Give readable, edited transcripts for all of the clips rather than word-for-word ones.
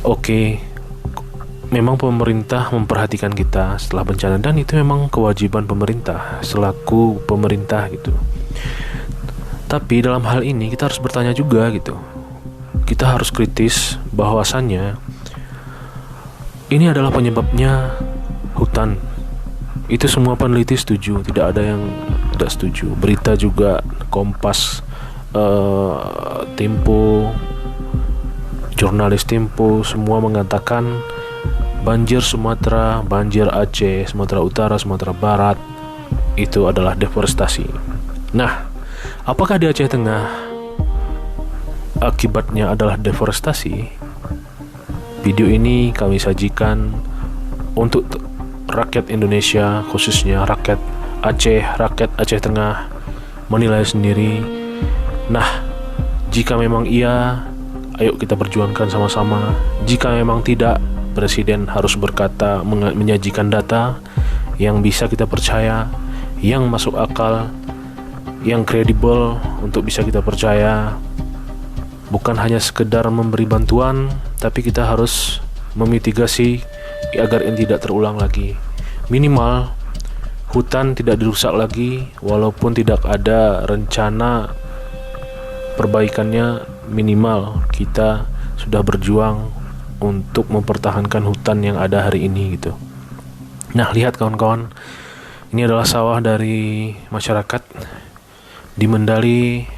Oke, memang pemerintah memperhatikan kita setelah bencana, dan itu memang kewajiban pemerintah selaku pemerintah gitu. Tapi dalam hal ini kita harus bertanya juga gitu. Kita harus kritis bahwasannya ini adalah penyebabnya hutan. Itu semua peneliti setuju, tidak ada yang tidak setuju. Berita juga, Kompas, Tempo, jurnalis Tempo semua mengatakan banjir Sumatera, banjir Aceh, Sumatera Utara, Sumatera Barat itu adalah deforestasi. Nah, apakah di Aceh Tengah akibatnya adalah deforestasi? Video ini kami sajikan untuk rakyat Indonesia, khususnya rakyat Aceh Tengah menilai sendiri. Nah, jika memang iya, ayo kita perjuangkan sama-sama. Jika memang tidak, Presiden harus berkata, menyajikan data yang bisa kita percaya, yang masuk akal, yang kredibel untuk bisa kita percaya. Bukan hanya sekedar memberi bantuan, tapi kita harus memitigasi agar ini tidak terulang lagi. Minimal hutan tidak dirusak lagi, walaupun tidak ada rencana perbaikannya. Minimal kita sudah berjuang untuk mempertahankan hutan yang ada hari ini gitu. Nah, lihat kawan-kawan, ini adalah sawah dari masyarakat di Mendali.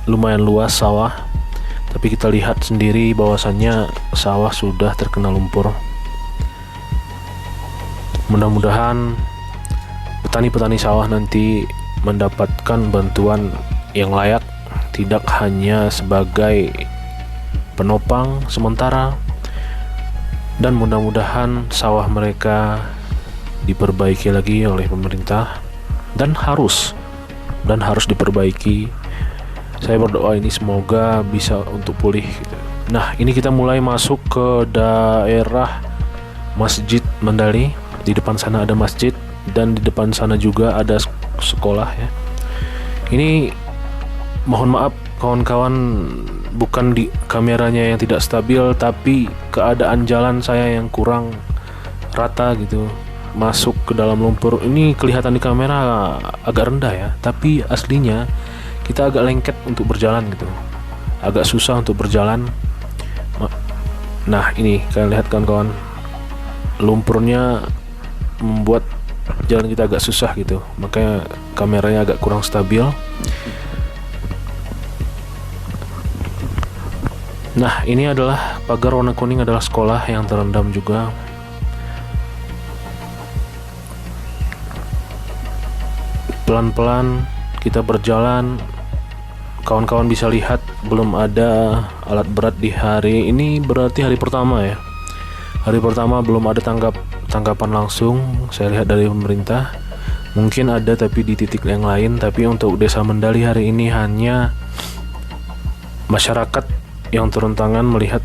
Lumayan luas sawah, tapi kita lihat sendiri bahwasannya sawah sudah terkena lumpur. Mudah-mudahan petani-petani sawah nanti mendapatkan bantuan yang layak, tidak hanya sebagai penopang sementara, dan mudah-mudahan sawah mereka diperbaiki lagi oleh pemerintah dan harus diperbaiki. Saya berdoa ini semoga bisa untuk pulih gitu. Nah, ini kita mulai masuk ke daerah Masjid Mendali. Di depan sana ada masjid, dan di depan sana juga ada sekolah ya. Ini mohon maaf kawan-kawan, bukan di kameranya yang tidak stabil, tapi keadaan jalan saya yang kurang rata gitu. Masuk ke dalam lumpur. Ini kelihatan di kamera agak rendah ya, tapi aslinya kita agak lengket untuk berjalan gitu, agak susah untuk berjalan. Nah, ini kalian lihat kawan-kawan, lumpurnya membuat jalan kita agak susah gitu, makanya kameranya agak kurang stabil. Nah, ini adalah pagar warna kuning, adalah sekolah yang terendam juga. Pelan-pelan kita berjalan. Kawan-kawan bisa lihat belum ada alat berat di hari ini, berarti hari pertama ya. Hari pertama belum ada tanggapan langsung, saya lihat dari pemerintah. Mungkin ada tapi di titik yang lain, tapi untuk Desa Mendali hari ini hanya masyarakat yang turun tangan melihat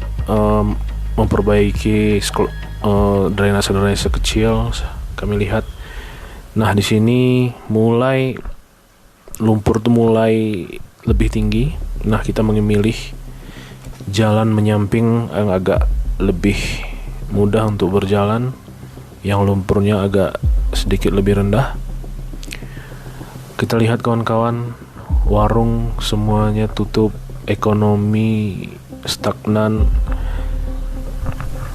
memperbaiki drainase kecil. Kami lihat. Nah, di sini mulai lumpur tuh mulai lebih tinggi. Nah, kita memilih jalan menyamping yang agak lebih mudah untuk berjalan, yang lumpurnya agak sedikit lebih rendah. Kita lihat kawan-kawan, warung semuanya tutup, ekonomi stagnan,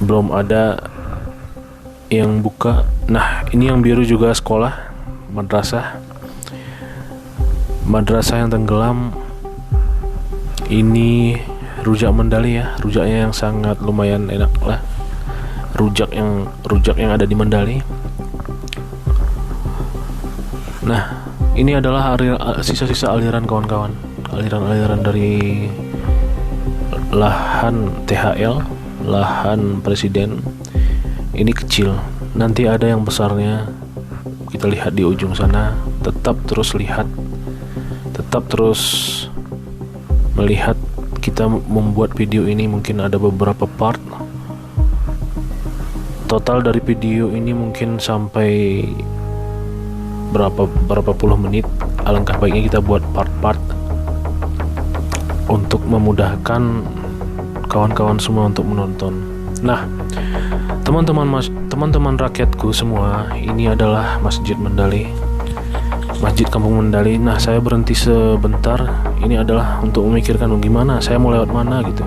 belum ada yang buka. Nah, ini yang biru juga sekolah, madrasah yang tenggelam. Ini rujak Mendali ya, rujaknya yang sangat lumayan enak lah, rujak yang ada di Mendali. Nah, ini adalah sisa-sisa aliran kawan-kawan, aliran dari lahan THL, lahan presiden. Ini kecil, nanti ada yang besarnya. Kita lihat di ujung sana. Tetap terus melihat. Kita membuat video ini mungkin ada beberapa part. Total dari video ini mungkin sampai berapa puluh menit. Alangkah baiknya kita buat part-part untuk memudahkan kawan-kawan semua untuk menonton. Nah, teman-teman rakyatku semua, ini adalah Masjid Mandalay, Masjid Kampung Mandalay. Nah, saya berhenti sebentar. Ini adalah untuk memikirkan gimana saya mau lewat mana gitu.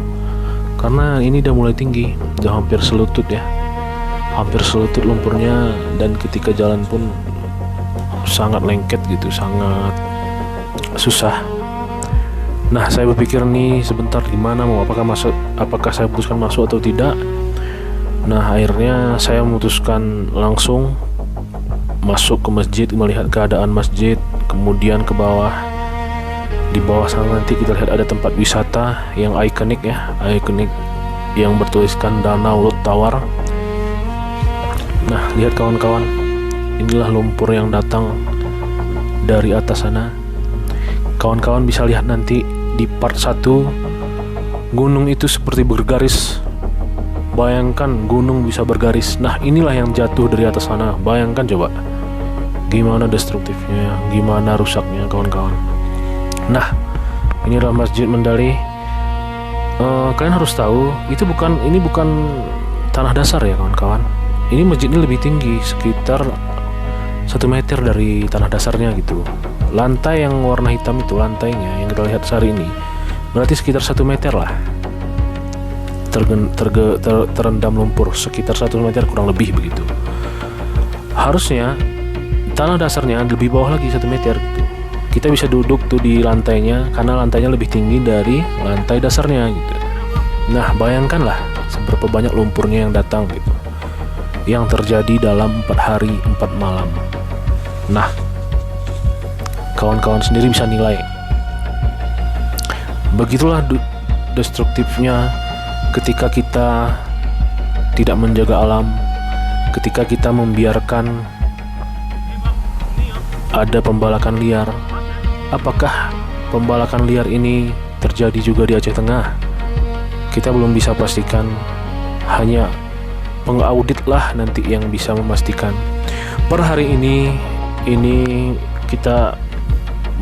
Karena ini udah mulai tinggi, udah hampir selutut ya. Hampir selutut lumpurnya, dan ketika jalan pun sangat lengket gitu, sangat susah. Nah, saya berpikir nih sebentar gimana mau apakah saya putuskan masuk atau tidak. Nah, akhirnya saya memutuskan langsung masuk ke masjid, melihat keadaan masjid, kemudian ke bawah. Di bawah sana nanti kita lihat ada tempat wisata yang ikonik yang bertuliskan Danau Lot Tawar. Nah, lihat kawan-kawan, inilah lumpur yang datang dari atas sana. Kawan-kawan bisa lihat nanti di part 1, gunung itu seperti bergaris. Bayangkan gunung bisa bergaris. Nah, inilah yang jatuh dari atas sana. Bayangkan coba gimana destruktifnya, gimana rusaknya kawan-kawan. Nah, ini adalah Masjid Mandalay. Kalian harus tahu, ini bukan tanah dasar ya kawan-kawan. Ini masjid ini lebih tinggi, sekitar 1 meter dari tanah dasarnya gitu. Lantai yang warna hitam itu, lantainya yang kita lihat hari ini, berarti sekitar 1 meter lah. Terendam lumpur sekitar 1 meter kurang lebih begitu. Harusnya tanah dasarnya lebih bawah lagi 1 meter gitu. Kita bisa duduk tuh di lantainya, karena lantainya lebih tinggi dari lantai dasarnya gitu. Nah, bayangkanlah seberapa banyak lumpurnya yang datang gitu, yang terjadi dalam 4 hari 4 malam. Nah, kawan-kawan sendiri bisa nilai. Begitulah destruktifnya ketika kita tidak menjaga alam, ketika kita membiarkan ada pembalakan liar. Apakah pembalakan liar ini terjadi juga di Aceh Tengah? Kita belum bisa pastikan, hanya pengaudit lah nanti yang bisa memastikan. Per hari ini kita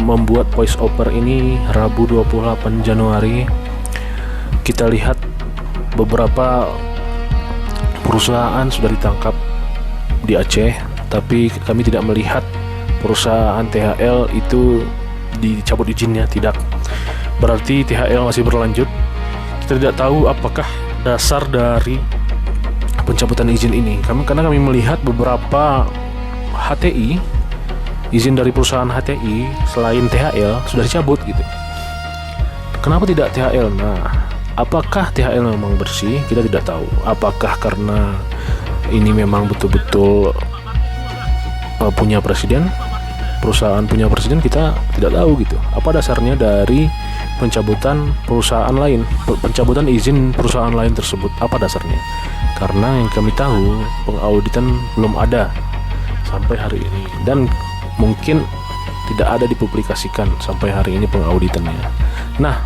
membuat voice over ini Rabu 28 Januari. Kita lihat beberapa perusahaan sudah ditangkap di Aceh, tapi kami tidak melihat perusahaan THL itu dicabut izinnya, tidak. Berarti THL masih berlanjut. Kita tidak tahu apakah dasar dari pencabutan izin ini. Karena kami melihat beberapa HTI, izin dari perusahaan HTI selain THL sudah dicabut gitu. Kenapa tidak THL? Nah, apakah THL memang bersih? Kita tidak tahu. Apakah karena ini memang betul-betul punya presiden, perusahaan punya presiden, kita tidak tahu gitu. Apa dasarnya dari pencabutan perusahaan lain, pencabutan izin perusahaan lain tersebut? Apa dasarnya? Karena yang kami tahu, pengauditan belum ada sampai hari ini, dan mungkin tidak ada dipublikasikan sampai hari ini pengauditannya. Nah,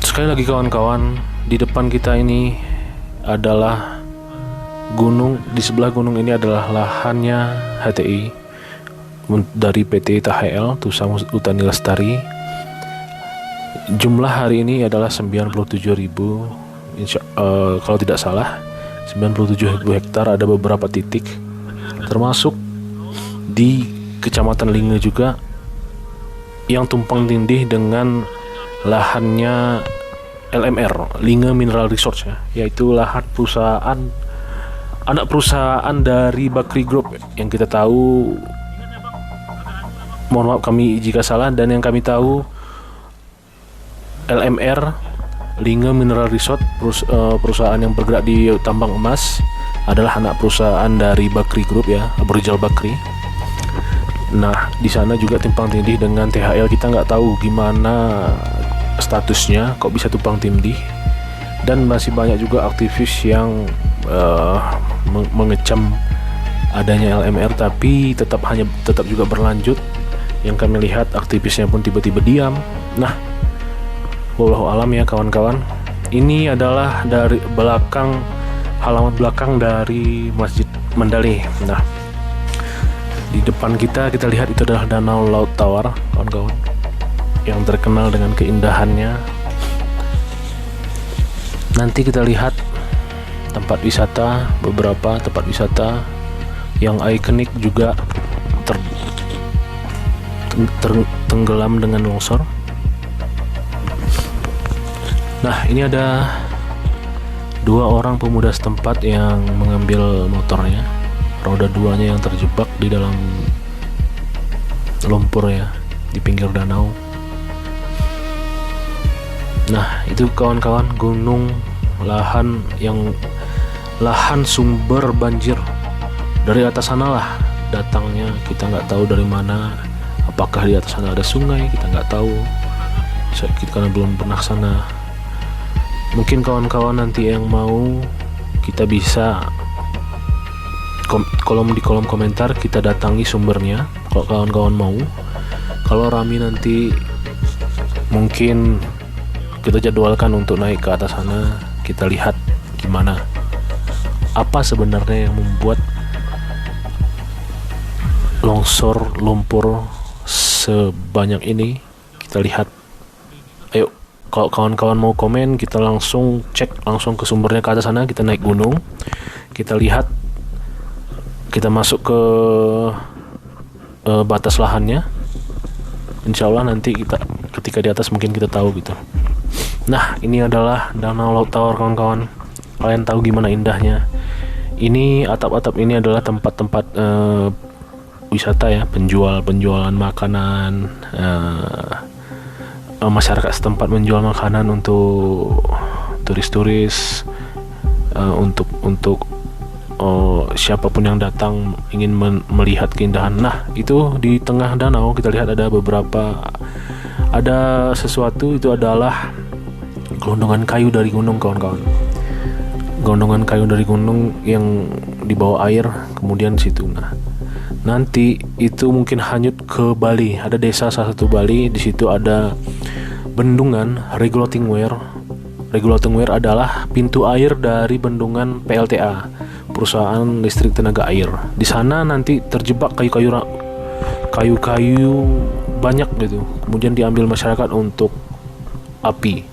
sekali lagi kawan-kawan, di depan kita ini adalah gunung. Di sebelah gunung ini adalah lahannya HTI dari PT THL, Tusam Utani Lestari. Jumlah hari ini adalah 97.000, kalau tidak salah 97.000 hektar. Ada beberapa titik, termasuk di Kecamatan Linge juga, yang tumpang tindih dengan lahannya LMR, Linge Mineral Resource ya, yaitu lahan perusahaan anak perusahaan dari Bakri Group yang kita tahu. Mohon maaf kami jika salah, dan yang kami tahu LMR, Linge Mineral Resource, perusahaan yang bergerak di tambang emas, adalah anak perusahaan dari Bakri Group ya, Abu Rizal Bakri. Nah, di sana juga timpang tindih dengan THL. Kita nggak tahu gimana statusnya, kok bisa tumpang tindih. Dan masih banyak juga aktivis yang mengecam adanya LMR, tapi tetap juga berlanjut. Yang kami lihat aktivisnya pun tiba-tiba diam. Nah, wallahu alam ya kawan-kawan. Ini adalah dari halaman belakang dari Masjid Mandalay. Nah, Di depan kita lihat itu adalah Danau Laut Tawar, kawan-kawan, yang terkenal dengan keindahannya. Nanti kita lihat tempat wisata, beberapa tempat wisata yang ikonik juga tenggelam dengan longsor. Nah, ini ada 2 orang pemuda setempat yang mengambil motornya. Roda 2-nya yang terjebak di dalam lumpur ya, di pinggir danau. Nah, itu kawan-kawan, gunung, lahan sumber banjir. Dari atas sana lah datangnya, kita nggak tahu dari mana. Apakah di atas sana ada sungai, kita nggak tahu. Karena belum pernah sana. Mungkin kawan-kawan nanti yang mau, kita bisa di kolom komentar kita datangi sumbernya kalau kawan-kawan mau. Kalau Rami nanti mungkin kita jadwalkan untuk naik ke atas sana, kita lihat gimana, apa sebenarnya yang membuat longsor lumpur sebanyak ini. Kita lihat. Ayo, kalau kawan-kawan mau komen, kita langsung cek langsung ke sumbernya ke atas sana. Kita naik gunung, kita lihat, kita masuk ke batas lahannya. Insya Allah nanti kita ketika di atas mungkin kita tahu gitu. Nah, ini adalah Danau Laut Tawar, kawan-kawan. Kalian tahu gimana indahnya. Ini atap-atap ini adalah tempat-tempat wisata ya, penjualan makanan. Masyarakat setempat menjual makanan untuk turis-turis, untuk siapapun yang datang ingin melihat keindahan. Nah, itu di tengah danau kita lihat ada sesuatu, itu adalah gelondongan kayu dari gunung, kawan-kawan. Gelondongan kayu dari gunung yang di bawah air, kemudian situ. Nah, nanti itu mungkin hanyut ke Bali. Ada desa salah satu Bali, di situ ada bendungan Regulating Weir. Regulating Weir adalah pintu air dari bendungan PLTA, perusahaan listrik tenaga air. Di sana nanti terjebak kayu-kayu banyak gitu. Kemudian diambil masyarakat untuk api.